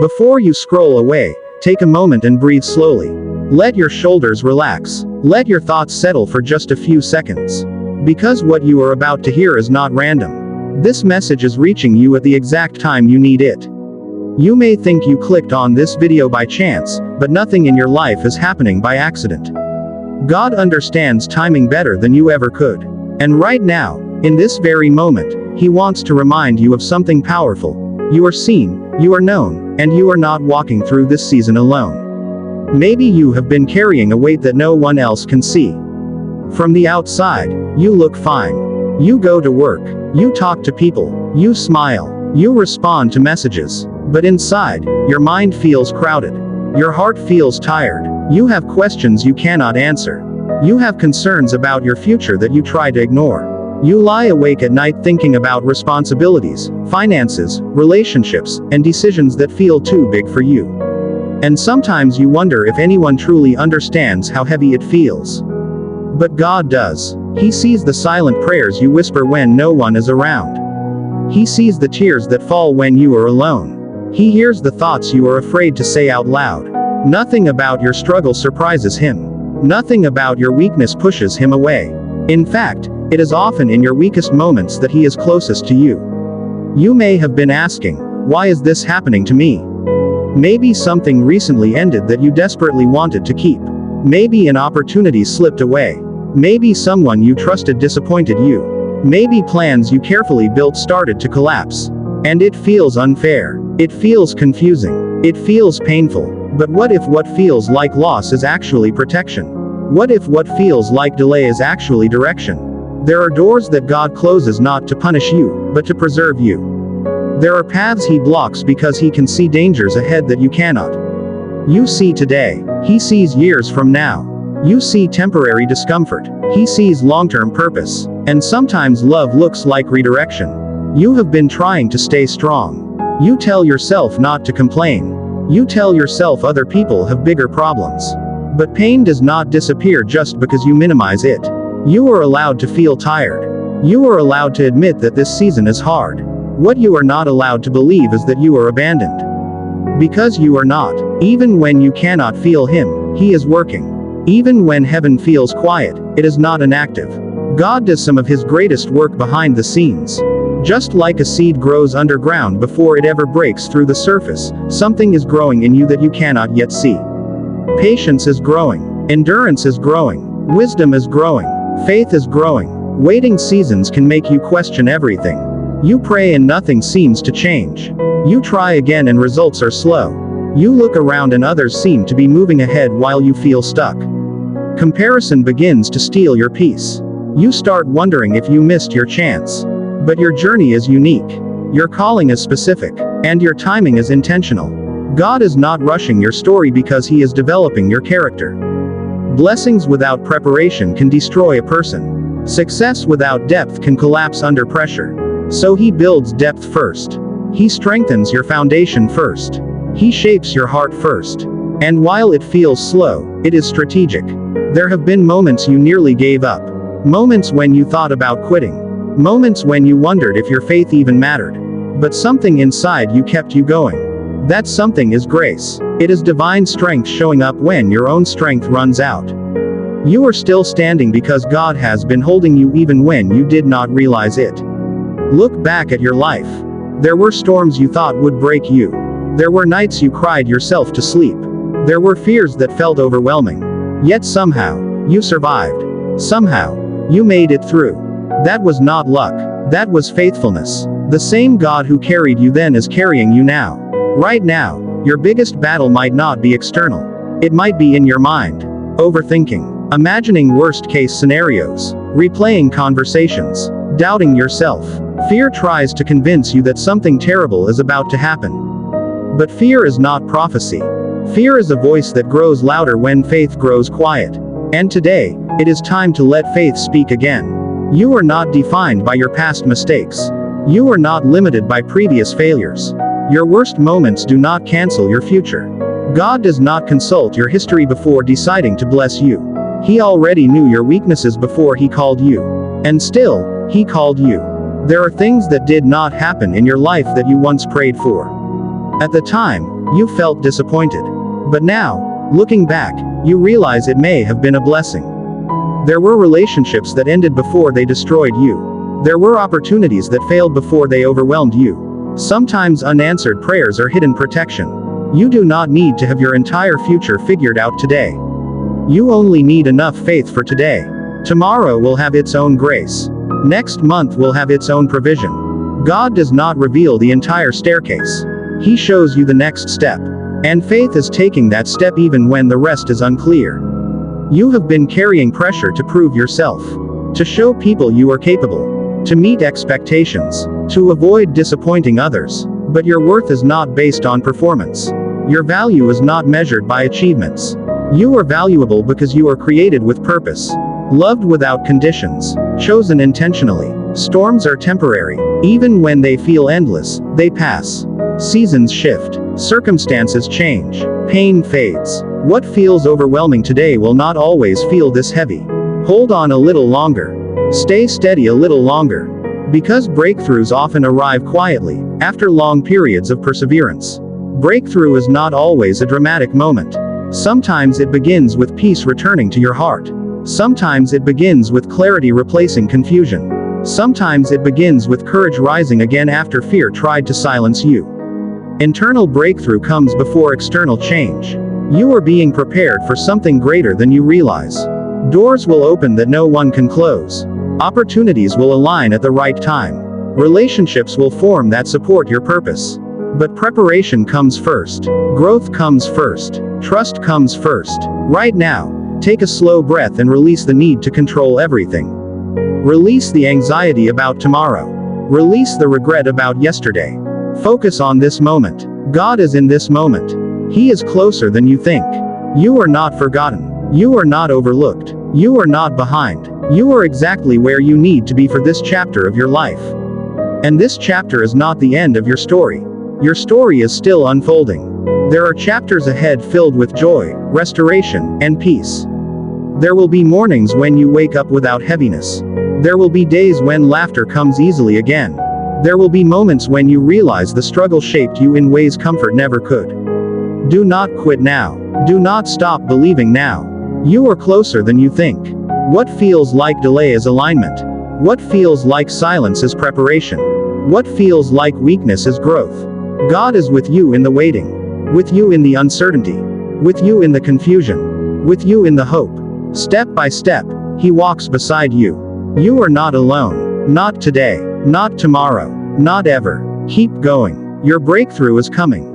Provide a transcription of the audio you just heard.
Before you scroll away, take a moment and breathe slowly. Let your shoulders relax. Let your thoughts settle for just a few seconds. Because what you are about to hear is not random. This message is reaching you at the exact time you need it. You may think you clicked on this video by chance, but nothing in your life is happening by accident. God understands timing better than you ever could. And right now, in this very moment, He wants to remind you of something powerful. You are seen, you are known, and you are not walking through this season alone. Maybe you have been carrying a weight that no one else can see. From the outside, you look fine. You go to work, you talk to people, you smile, you respond to messages. But inside, your mind feels crowded. Your heart feels tired. You have questions you cannot answer. You have concerns about your future that you try to ignore. You lie awake at night thinking about responsibilities, finances, relationships, and decisions that feel too big for you. And sometimes you wonder if anyone truly understands how heavy it feels. But God does. He sees the silent prayers you whisper when no one is around. He sees the tears that fall when you are alone. He hears the thoughts you are afraid to say out loud. Nothing about your struggle surprises Him. Nothing about your weakness pushes Him away. In fact, it is often in your weakest moments that He is closest to you. You may have been asking, why is this happening to me? Maybe something recently ended that you desperately wanted to keep. Maybe an opportunity slipped away. Maybe someone you trusted disappointed you. Maybe plans you carefully built started to collapse. And it feels unfair. It feels confusing. It feels painful. But what if what feels like loss is actually protection? What if what feels like delay is actually direction? There are doors that God closes not to punish you, but to preserve you. There are paths He blocks because He can see dangers ahead that you cannot. You see today. He sees years from now. You see temporary discomfort. He sees long-term purpose. And sometimes love looks like redirection. You have been trying to stay strong. You tell yourself not to complain. You tell yourself other people have bigger problems. But pain does not disappear just because you minimize it. You are allowed to feel tired. You are allowed to admit that this season is hard. What you are not allowed to believe is that you are abandoned. Because you are not. Even when you cannot feel Him, He is working. Even when heaven feels quiet, it is not inactive. God does some of His greatest work behind the scenes. Just like a seed grows underground before it ever breaks through the surface, something is growing in you that you cannot yet see. Patience is growing. Endurance is growing. Wisdom is growing. Faith is growing. Waiting seasons can make you question everything. You pray and nothing seems to change. You try again and results are slow. You look around and others seem to be moving ahead while you feel stuck. Comparison begins to steal your peace. You start wondering if you missed your chance. But your journey is unique. Your calling is specific. And your timing is intentional. God is not rushing your story because He is developing your character. Blessings without preparation can destroy a person. Success without depth can collapse under pressure. So He builds depth first. He strengthens your foundation first. He shapes your heart first. And while it feels slow, it is strategic. There have been moments you nearly gave up. Moments when you thought about quitting. Moments when you wondered if your faith even mattered. But something inside you kept you going. That something is grace. It is divine strength showing up when your own strength runs out. You are still standing because God has been holding you even when you did not realize it. Look back at your life. There were storms you thought would break you. There were nights you cried yourself to sleep. There were fears that felt overwhelming. Yet somehow, you survived. Somehow, you made it through. That was not luck. That was faithfulness. The same God who carried you then is carrying you now. Right now, your biggest battle might not be external. It might be in your mind. Overthinking. Imagining worst-case scenarios. Replaying conversations. Doubting yourself. Fear tries to convince you that something terrible is about to happen. But fear is not prophecy. Fear is a voice that grows louder when faith grows quiet. And today, it is time to let faith speak again. You are not defined by your past mistakes. You are not limited by previous failures. Your worst moments do not cancel your future. God does not consult your history before deciding to bless you. He already knew your weaknesses before He called you. And still, He called you. There are things that did not happen in your life that you once prayed for. At the time, You felt disappointed. But now, looking back, you realize it may have been a blessing. There were relationships that ended before they destroyed you. There were opportunities that failed before they overwhelmed you. Sometimes unanswered prayers are hidden protection. You do not need to have your entire future figured out today. You only need enough faith for today. Tomorrow will have its own grace. Next month will have its own provision. God does not reveal the entire staircase. He shows you the next step. And faith is taking that step even when the rest is unclear. You have been carrying pressure to prove yourself. To show people you are capable. To meet expectations. To avoid disappointing others. But your worth is not based on performance. Your value is not measured by achievements. You are valuable because you are created with purpose. Loved without conditions. Chosen intentionally. Storms are temporary. Even when they feel endless, they pass. Seasons shift. Circumstances change. Pain fades. What feels overwhelming today will not always feel this heavy. Hold on a little longer. Stay steady a little longer. Because breakthroughs often arrive quietly, after long periods of perseverance. Breakthrough is not always a dramatic moment. Sometimes it begins with peace returning to your heart. Sometimes it begins with clarity replacing confusion. Sometimes it begins with courage rising again after fear tried to silence you. Internal breakthrough comes before external change. You are being prepared for something greater than you realize. Doors will open that no one can close. Opportunities will align at the right time. Relationships will form that support your purpose. But preparation comes first. Growth comes first. Trust comes first. Right now, take a slow breath and release the need to control everything. Release the anxiety about tomorrow. Release the regret about yesterday. Focus on this moment. God is in this moment. He is closer than you think. You are not forgotten. You are not overlooked. You are not behind. You are exactly where you need to be for this chapter of your life. And this chapter is not the end of your story. Your story is still unfolding. There are chapters ahead filled with joy, restoration, and peace. There will be mornings when you wake up without heaviness. There will be days when laughter comes easily again. There will be moments when you realize the struggle shaped you in ways comfort never could. Do not quit now. Do not stop believing now. You are closer than you think. What feels like delay is alignment. What feels like silence is preparation. What feels like weakness is growth. God is with you in the waiting. With you in the uncertainty. With you in the confusion. With you in the hope. Step by step, He walks beside you. You are not alone. Not today. Not tomorrow. Not ever. Keep going. Your breakthrough is coming.